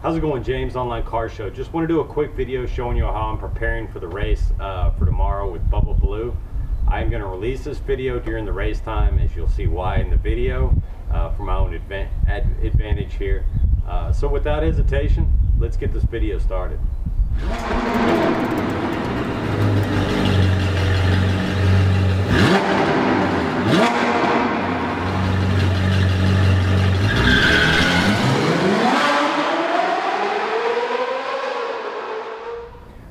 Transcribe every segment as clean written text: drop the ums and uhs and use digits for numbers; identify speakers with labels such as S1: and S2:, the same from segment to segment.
S1: How's it going, James? Online Car Show. Just want to do a quick video showing you how I'm preparing for the race for tomorrow with Bubba Blue. I'm going to release this video during the race time, as you'll see why in the video, for my own advantage here. So without hesitation, let's get this video started.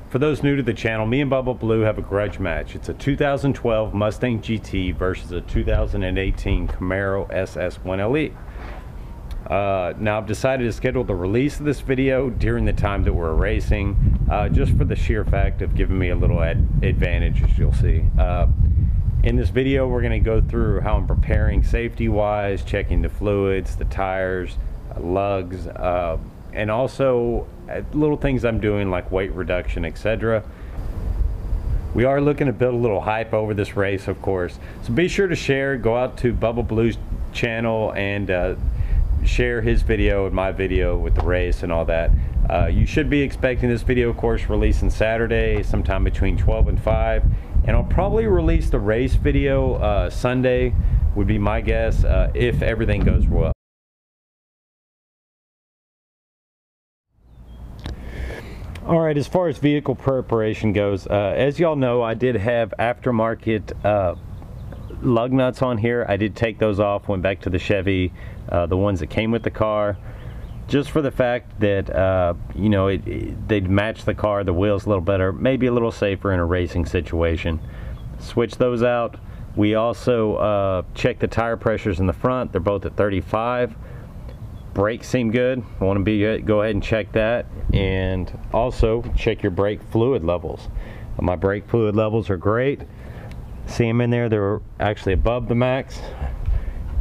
S1: For those new to the channel, me and Bubba Blue have a grudge match. It's a 2012 Mustang GT versus a 2018 Camaro SS1LE. Now I've decided to schedule the release of this video during the time that we're racing, just for the sheer fact of giving me a little advantage, as you'll see. In this video, we're going to go through how I'm preparing safety-wise, checking the fluids, the tires, lugs, and also little things I'm doing like weight reduction, etc. We are looking to build a little hype over this race, of course. So be sure to share, go out to Bubba Blue's channel and share his video and my video with the race and all that. You should be expecting this video, of course, releasing Saturday, sometime between 12 and 5. And I'll probably release the race video Sunday, would be my guess, if everything goes well. Alright, as far as vehicle preparation goes, as y'all know, I did have aftermarket lug nuts on here. I did take those off, went back to the Chevy, the ones that came with the car, just for the fact that, you know, they'd match the car, the wheels a little better, maybe a little safer in a racing situation. Switch those out. We also checked the tire pressures in the front. They're both at 35. Brakes seem good. I want to go ahead and check that, and also check your brake fluid levels. My brake fluid levels are great. See them in there, they're actually above the max.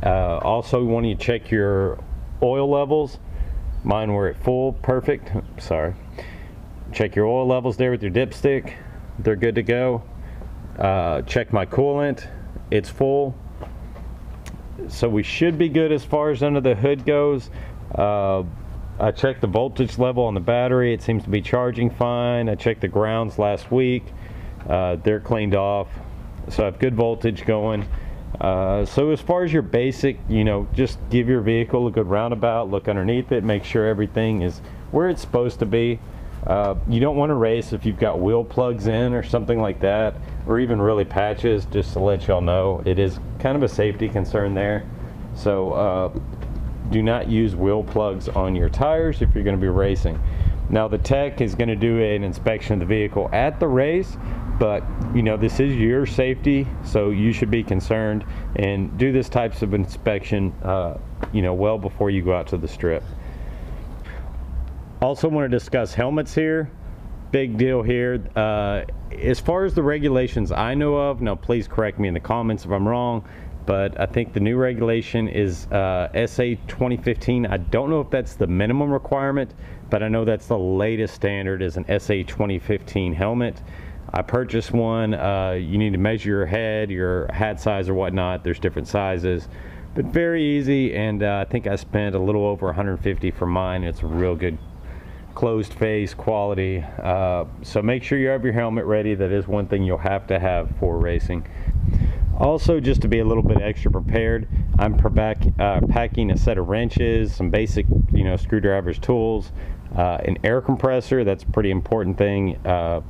S1: Also, we want you to check your oil levels. Mine were at full, perfect. Sorry. Check your oil levels there with your dipstick. They're good to go. Check my coolant. It's full. So we should be good as far as under the hood goes. I checked the voltage level on the battery. It seems to be charging fine. I checked the grounds last week. They're cleaned off. So I have good voltage going. So as far as your basic, you know, just give your vehicle a good roundabout, look underneath it, make sure everything is where it's supposed to be. You don't want to race if you've got wheel plugs in or something like that, or even really patches, just to let y'all know. It is kind of a safety concern there. So do not use wheel plugs on your tires if you're going to be racing. Now the tech is going to do an inspection of the vehicle at the race, but you know, this is your safety, so you should be concerned and do this types of inspection you know, well before you go out to the strip. Also want to discuss helmets here. Big deal here. As far as the regulations I know of, now please correct me in the comments if I'm wrong, but I think the new regulation is SA 2015. I don't know if that's the minimum requirement, but I know that's the latest standard is an SA 2015 helmet. I purchased one. You need to measure your head, your hat size or whatnot. There's different sizes, but very easy, and I think I spent a little over $150 for mine. It's a real good closed face quality. So make sure you have your helmet ready. That is one thing you'll have to have for racing. Also, just to be a little bit extra prepared, I'm packing a set of wrenches, some basic, you know, screwdrivers, tools, an air compressor. That's a pretty important thing. A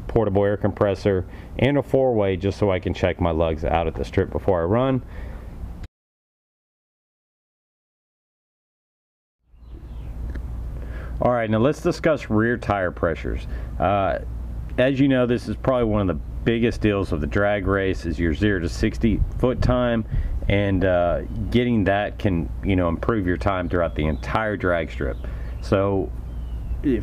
S1: portable air compressor, and a 4-way, just so I can check my lugs out at the strip before I run. All right, now let's discuss rear tire pressures. As you know, this is probably one of the biggest deals of the drag race is your 0 to 60 foot time, and getting that can, you know, improve your time throughout the entire drag strip. So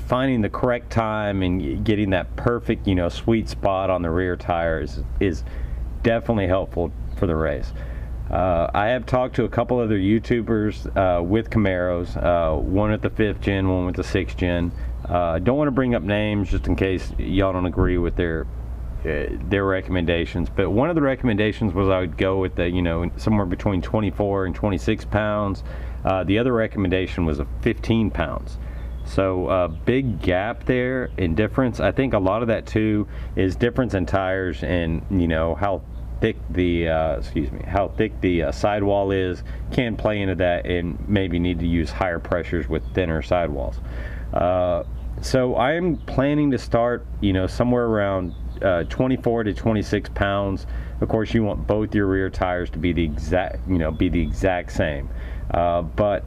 S1: finding the correct time and getting that perfect, you know, sweet spot on the rear tires is definitely helpful for the race. I have talked to a couple other YouTubers with Camaros, one at the 5th gen, one with the 6th gen. Don't want to bring up names just in case y'all don't agree with their recommendations, but one of the recommendations was I would go with the, you know, somewhere between 24 and 26 pounds. The other recommendation was 15 pounds. So big gap there in difference. I think a lot of that too is difference in tires and, you know, how thick the sidewall is can play into that, and maybe need to use higher pressures with thinner sidewalls. So I'm planning to start, you know, somewhere around 24 to 26 pounds. Of course, you want both your rear tires to be the exact same, but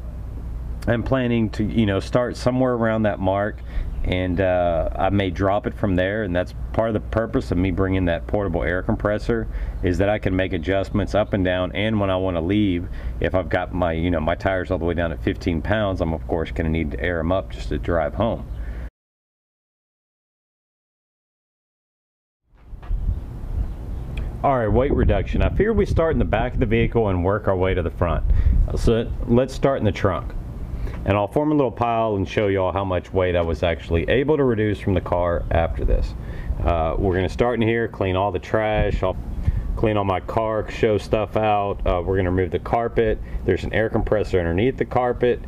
S1: I'm planning to, you know, start somewhere around that mark, and I may drop it from there. And that's part of the purpose of me bringing that portable air compressor, is that I can make adjustments up and down. And when I want to leave, if I've got my, you know, my tires all the way down at 15 pounds, I'm of course going to need to air them up just to drive home. All right, weight reduction. I figured we start in the back of the vehicle and work our way to the front. So let's start in the trunk. And I'll form a little pile and show you all how much weight I was actually able to reduce from the car after this. We're going to start in here, clean all the trash. I'll clean all my car show stuff out. We're going to remove the carpet. There's an air compressor underneath the carpet.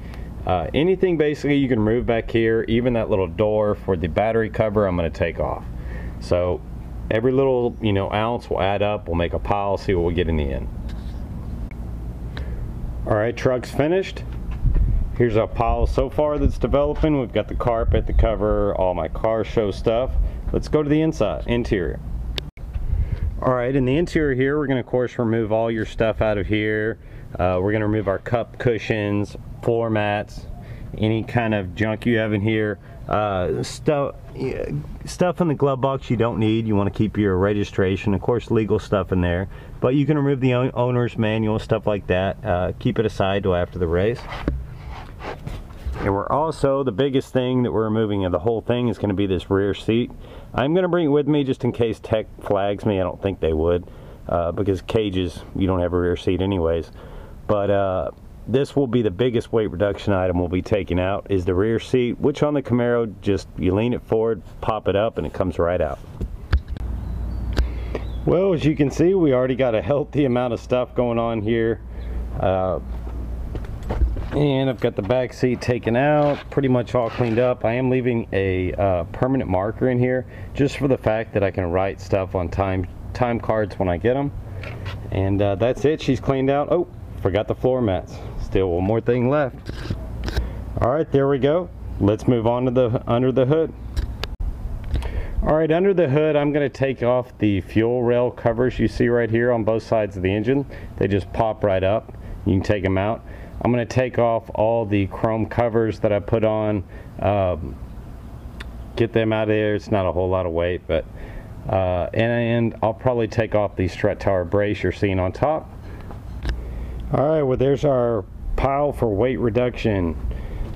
S1: Anything basically you can remove back here, even that little door for the battery cover, I'm going to take off. So every little, you know, ounce will add up. We'll make a pile, see what we get in the end. All right, truck's finished. Here's a pile so far that's developing. We've got the carpet, the cover, all my car show stuff. Let's go to the interior. All right, in the interior here, we're gonna of course remove all your stuff out of here. We're gonna remove our cup cushions, floor mats, any kind of junk you have in here. Stuff in the glove box you don't need. You want to keep your registration, of course, legal stuff in there, but you can remove the owner's manual, stuff like that. Keep it aside till after the race. And we're also, the biggest thing that we're removing of the whole thing is going to be this rear seat. I'm going to bring it with me just in case tech flags me. I don't think they would, because cages, you don't have a rear seat anyways. But this will be the biggest weight reduction item we'll be taking out, is the rear seat, which on the Camaro, just you lean it forward, pop it up, and it comes right out. Well, as you can see, we already got a healthy amount of stuff going on here. And I've got the back seat taken out, pretty much all cleaned up. I am leaving a permanent marker in here just for the fact that I can write stuff on time cards when I get them. And that's it. She's cleaned out. Oh, forgot the floor mats. Still one more thing left. All right, there we go. Let's move on to the under the hood. All right, under the hood, I'm going to take off the fuel rail covers you see right here on both sides of the engine. They just pop right up. You can take them out. I'm going to take off all the chrome covers that I put on, get them out of there. It's not a whole lot of weight, but and I'll probably take off the strut tower brace you're seeing on top. All right, well, there's our pile for weight reduction.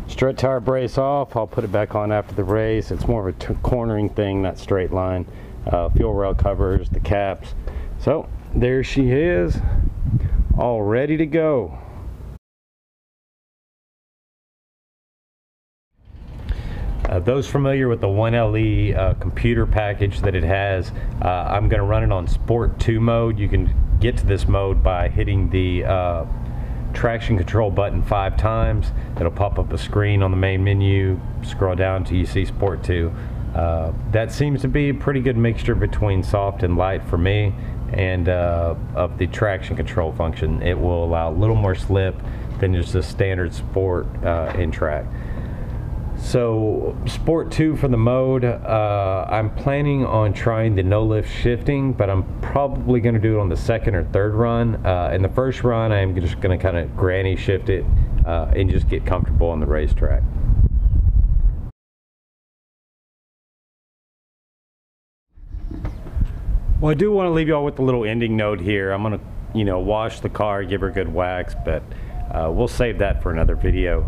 S1: Strut tower brace off. I'll put it back on after the race. It's more of a cornering thing, not straight line. Fuel rail covers, the caps. So there she is, all ready to go. Those familiar with the 1LE computer package that it has, I'm going to run it on Sport 2 mode. You can get to this mode by hitting the traction control button 5 times. It'll pop up a screen on the main menu. Scroll down till you see Sport 2. That seems to be a pretty good mixture between soft and light for me, and of the traction control function. It will allow a little more slip than just a standard Sport in track. So Sport 2 for the mode, I'm planning on trying the no lift shifting, but I'm probably going to do it on the second or third run. In the first run, I'm just going to kind of granny shift it and just get comfortable on the racetrack. Well, I do want to leave y'all with a little ending note here. I'm going to, wash the car, give her a good wax, but we'll save that for another video.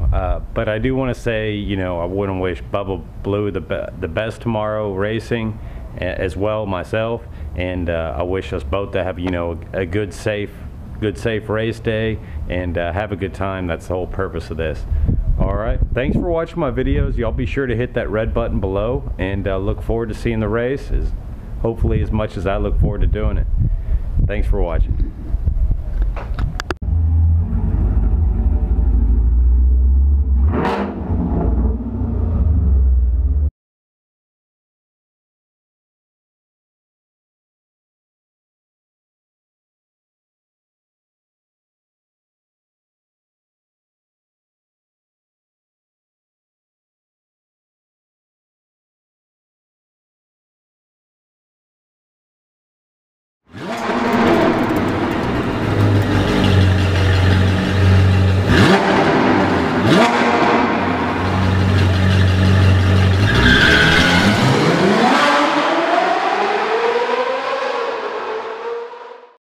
S1: But I do want to say, I wouldn't wish Bubba Blue the best tomorrow racing as well myself, and I wish us both to have, a good safe race day, and have a good time. That's the whole purpose of this. All right, thanks for watching my videos. Y'all be sure to hit that red button below, and look forward to seeing the race, hopefully as much as I look forward to doing it. Thanks for watching.